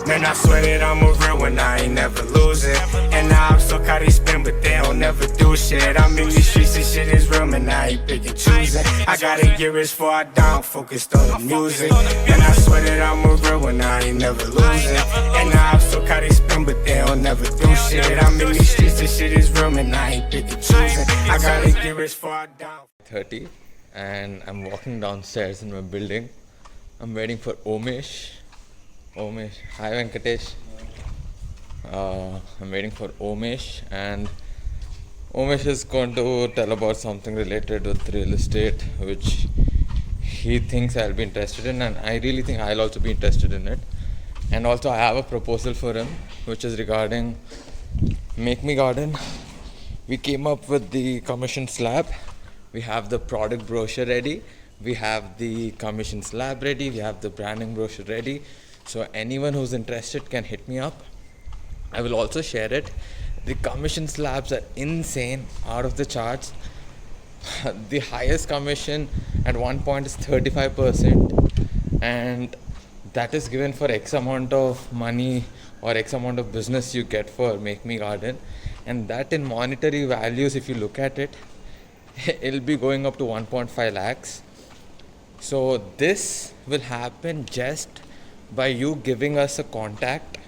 Man, I swear that I'm a real one, I ain't never losing. And now I'm so caught they spin, but they don't never do shit. I'm in these streets, this shit is real, man, I ain't picking choosing. I gotta get rich before I die, I'm focused on the music. And I swear that I'm a real one, I ain't never losing. And now I'm so caught they spin, but they don't never do shit. I'm in these streets, this shit is real, man, I ain't picking choosing. I gotta get rich before I die. 30 and I'm walking downstairs in my building. I'm waiting for Omesh. Hi Venkatesh. I'm waiting for Omesh, and Omesh is going to tell about something related with real estate, which he thinks I'll be interested in, and I really think I'll also be interested in it. And also I have a proposal for him, which is regarding Make Me Garden. We came up with the commission slab. We have the product brochure ready. We have the commission slab ready. We have the branding brochure ready. So anyone who's interested can hit me up. I will also share it. The commission slabs are insane, out of the charts. The highest commission at one point is 35%, and that is given for X amount of money or X amount of business you get for Make Me Garden. And that in monetary values, if you look at it, it'll be going up to 1.5 lakhs. So this will happen just by you giving us a contact.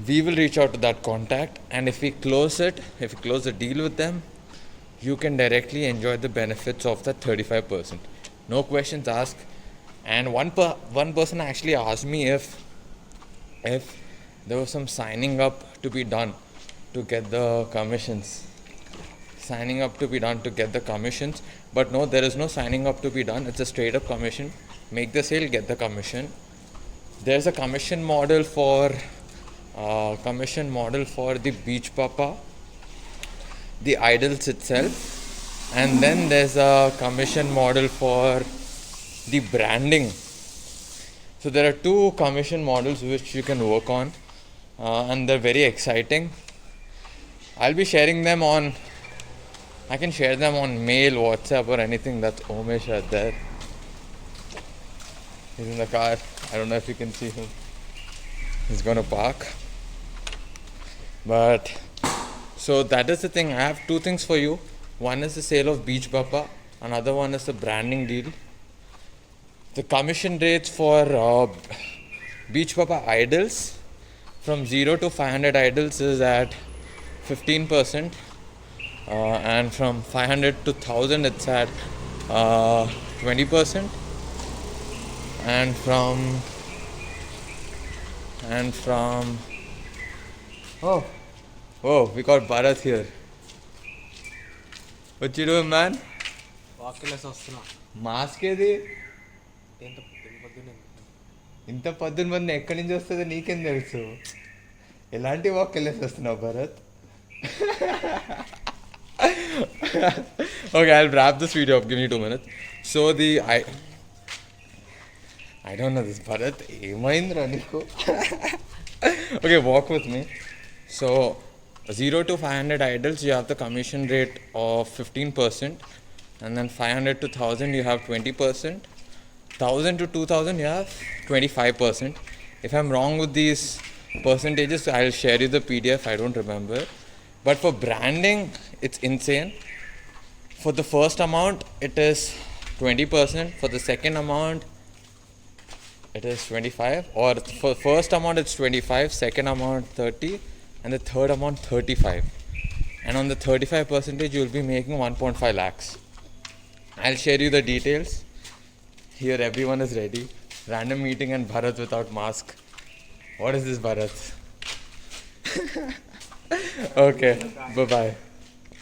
We will reach out to that contact, and if we close the deal with them, you can directly enjoy the benefits of that 35%. No questions asked. And one person actually asked me if there was some signing up to be done to get the commissions. But no, there is no signing up to be done. It's a straight up commission. Make the sale, get the commission. There's a commission model for the Beach Papa, the idols itself, and then there's a commission model for the branding. So there are two commission models which you can work on, and they're very exciting. I'll be sharing them I can share them on mail, WhatsApp, or anything. That's Omesh right there. He's in the car. I don't know if you can see him. He's gonna park. But so that is the thing. I have two things for you. One is the sale of Beach Papa. Another one is the branding deal. The commission rates for Beach Papa idols from 0 to 500 idols is at 15%. And from 500 to 1000 it's at 20%. And from oh, we got Bharat here. What you doing, man? Mask ఏది ఇంత పొద్దున మంది ఎక్కడి నుంచి వస్తుందో నీకేం తెలుసు? ఎలాంటి వాక్ వెళ్ళేసి వస్తున్నావు Bharat? Okay, I'll wrap this video up. Give me 2 minutes. So I don't know this Bharat. ఏమైందిరా నీకు? Okay, walk with me. So 0 to 500 idols, you have the commission rate of 15%, and then 500 to 1000 you have 20%, 1000 to 2000 you have 25%. If I'm wrong with these percentages, I'll share you the PDF. I don't remember. But for branding, it's insane. For the first amount, it is 20%. For the second amount, it is 25. Or for first amount, it's 25. Second amount, 30. And the third amount, 35. And on the 35%, you'll be making 1.5 lakhs. I'll share you the details. Here, everyone is ready. Random meeting and Bharat without mask. What is this, Bharat? Okay, bye-bye.